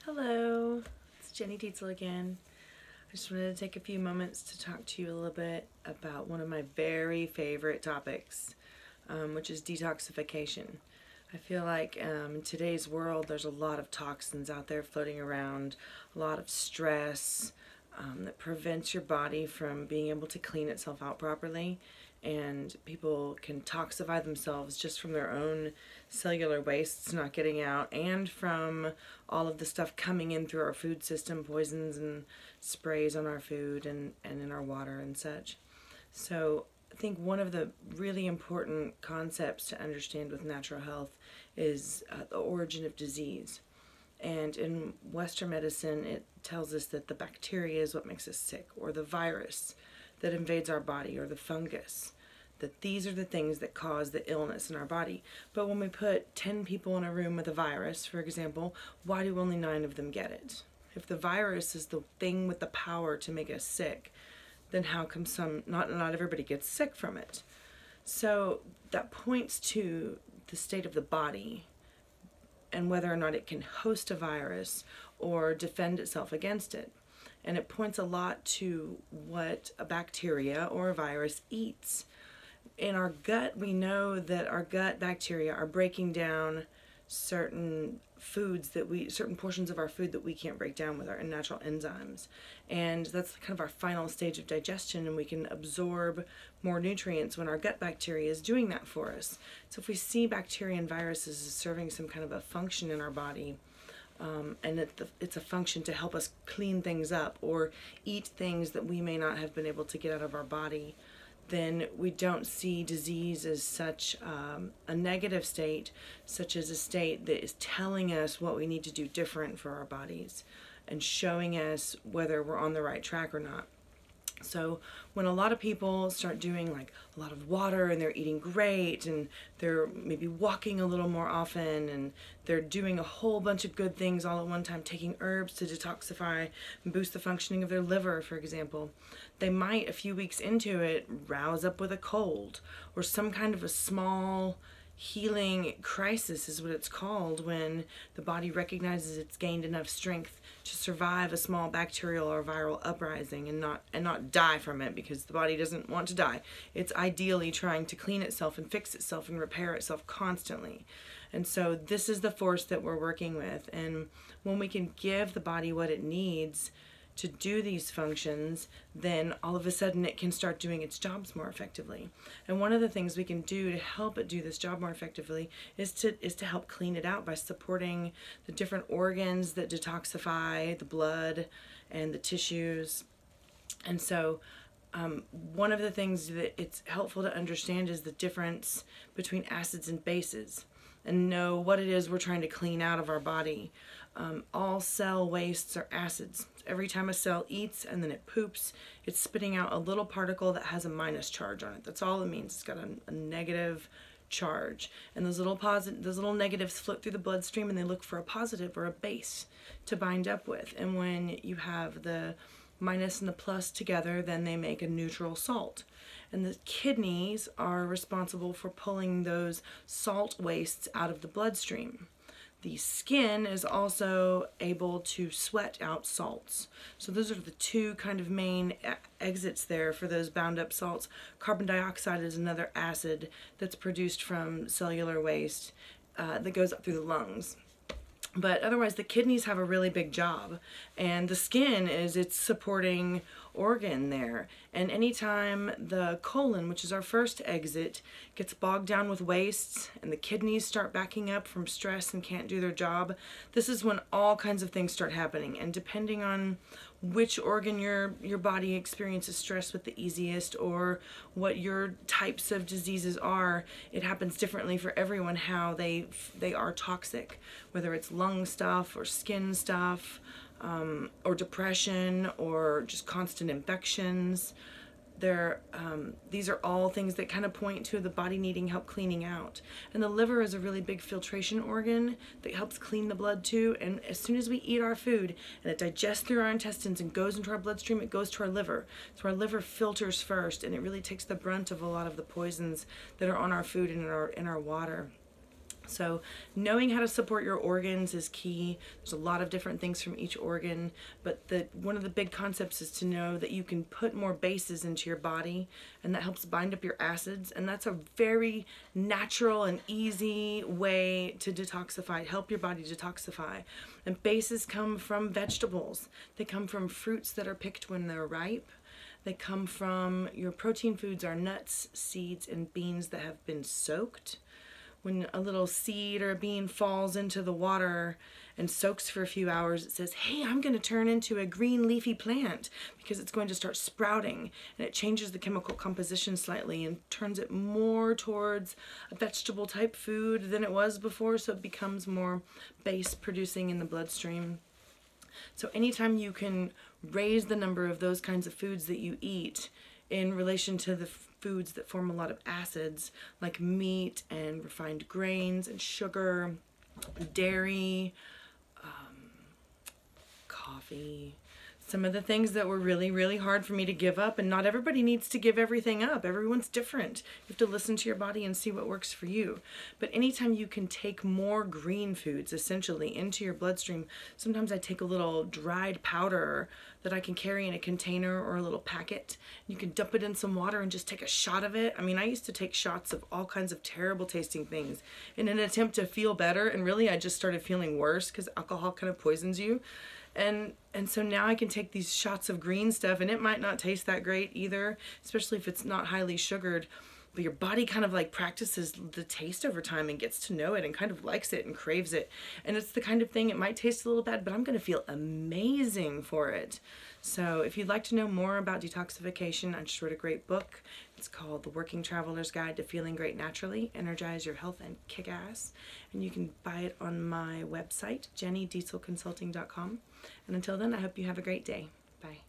Hello, it's Jenny Dietzel again. I just wanted to take a few moments to talk to you a little bit about one of my very favorite topics, which is detoxification. I feel like in today's world there's a lot of toxins out there floating around, a lot of stress that prevents your body from being able to clean itself out properly. And people can toxify themselves just from their own cellular wastes not getting out, and from all of the stuff coming in through our food system, poisons and sprays on our food and in our water and such. So I think one of the really important concepts to understand with natural health is the origin of disease. And in Western medicine, it tells us that the bacteria is what makes us sick, or the virus that invades our body, or the fungus, that these are the things that cause the illness in our body. But when we put 10 people in a room with a virus, for example, why do only 9 of them get it? If the virus is the thing with the power to make us sick, then how come not everybody gets sick from it? So that points to the state of the body and whether or not it can host a virus or defend itself against it. And it points a lot to what a bacteria or a virus eats. In our gut, we know that our gut bacteria are breaking down certain portions of our food that we can't break down with our natural enzymes. And that's kind of our final stage of digestion, and we can absorb more nutrients when our gut bacteria is doing that for us. So if we see bacteria and viruses as serving some kind of a function in our body, and it's a function to help us clean things up or eat things that we may not have been able to get out of our body, then we don't see disease as such a negative state, such as a state that is telling us what we need to do different for our bodies and showing us whether we're on the right track or not. So when a lot of people start doing like a lot of water, and they're eating great, and they're maybe walking a little more often, and they're doing a whole bunch of good things all at one time, taking herbs to detoxify and boost the functioning of their liver, for example, they might, a few weeks into it, rouse up with a cold or some kind of a small healing crisis, is what it's called, when the body recognizes it's gained enough strength to survive a small bacterial or viral uprising and not die from it, because the body doesn't want to die. It's ideally trying to clean itself and fix itself and repair itself constantly. And so this is the force that we're working with. And when we can give the body what it needs to do these functions, then all of a sudden it can start doing its jobs more effectively. And one of the things we can do to help it do this job more effectively is to help clean it out by supporting the different organs that detoxify, the blood and the tissues. And so one of the things that it's helpful to understand is the difference between acids and bases, and know what it is we're trying to clean out of our body. All cell wastes are acids. Every time a cell eats and then it poops, it's spitting out a little particle that has a minus charge on it. That's all it means. It's got a negative charge. And those little negatives float through the bloodstream, and they look for a positive or a base to bind up with. And when you have the minus and the plus together, then they make a neutral salt. And the kidneys are responsible for pulling those salt wastes out of the bloodstream. The skin is also able to sweat out salts. So those are the two kind of main exits there for those bound up salts. Carbon dioxide is another acid that's produced from cellular waste that goes up through the lungs. But otherwise, the kidneys have a really big job, and the skin is its supporting organ there. And anytime the colon, which is our first exit, gets bogged down with wastes, and the kidneys start backing up from stress and can't do their job, this is when all kinds of things start happening. And depending on which organ your body experiences stress with the easiest, or what your types of diseases are, it happens differently for everyone how they are toxic, whether it's lung stuff or skin stuff, or depression, or just constant infections. These are all things that kind of point to the body needing help cleaning out. And the liver is a really big filtration organ that helps clean the blood too. And as soon as we eat our food and it digests through our intestines and goes into our bloodstream, it goes to our liver. So our liver filters first, and it really takes the brunt of a lot of the poisons that are on our food and in our water. So knowing how to support your organs is key. There's a lot of different things from each organ, but one of the big concepts is to know that you can put more bases into your body, and that helps bind up your acids, and that's a very natural and easy way to detoxify, help your body detoxify. And bases come from vegetables. They come from fruits that are picked when they're ripe. They come from your protein foods are nuts, seeds, and beans that have been soaked. When a little seed or a bean falls into the water and soaks for a few hours, it says, hey, I'm going to turn into a green leafy plant, because it's going to start sprouting, and it changes the chemical composition slightly and turns it more towards a vegetable type food than it was before, so it becomes more base producing in the bloodstream. So anytime you can raise the number of those kinds of foods that you eat in relation to the foods that form a lot of acids, like meat and refined grains and sugar, dairy, coffee, some of the things that were really, really hard for me to give up. And not everybody needs to give everything up. Everyone's different. You have to listen to your body and see what works for you. But anytime you can take more green foods, essentially, into your bloodstream, sometimes I take a little dried powder that I can carry in a container or a little packet. You can dump it in some water and just take a shot of it. I mean, I used to take shots of all kinds of terrible tasting things in an attempt to feel better. And really, I just started feeling worse, because alcohol kind of poisons you. And so now I can take these shots of green stuff, and it might not taste that great either, especially if it's not highly sugared, but your body kind of like practices the taste over time and gets to know it and kind of likes it and craves it. And it's the kind of thing, it might taste a little bad, but I'm going to feel amazing for it. So if you'd like to know more about detoxification, I just wrote a great book. It's called The Working Traveler's Guide to Feeling Great Naturally, Energize Your Health and Kick Ass. And you can buy it on my website, jennydetzelconsulting.com. And until then, I hope you have a great day. Bye.